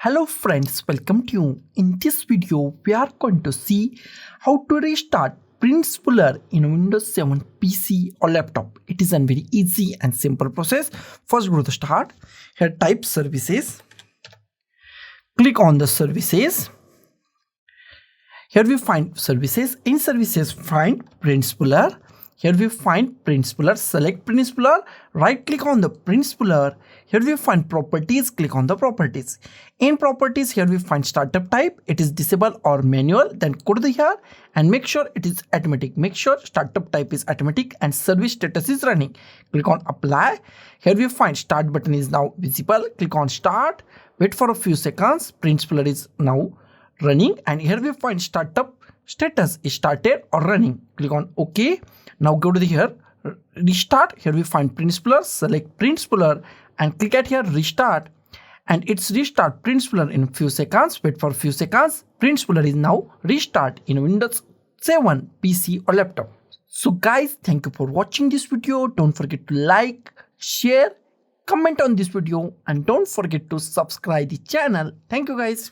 Hello friends, welcome to you. In this video, we are going to see how to restart Print Spooler in Windows 7 PC or laptop. It is a very easy and simple process. First go to the start. Here type services. Click on the services. Here we find services. In services find Print Spooler. Here we find Print Spooler. Select Print Spooler. Right click on the Print Spooler. Here we find properties. Click on the properties. In properties, here we find startup type. It is disable or manual. Then go to the here and make sure it is automatic. Make sure startup type is automatic and service status is running. Click on apply. Here we find start button is now visible. Click on start. Wait for a few seconds. Print Spooler is now running, and here we find startup status is started or running. Click on OK. Now go to the here restart. Here we find Print Spooler. Select Print Spooler and click at here restart, and it's restart Print Spooler in few seconds. Wait for a few seconds. Print Spooler is now restart in Windows 7 PC or laptop. So guys, thank you for watching this video. Don't forget to like, share, comment on this video, and don't forget to subscribe the channel. Thank you guys.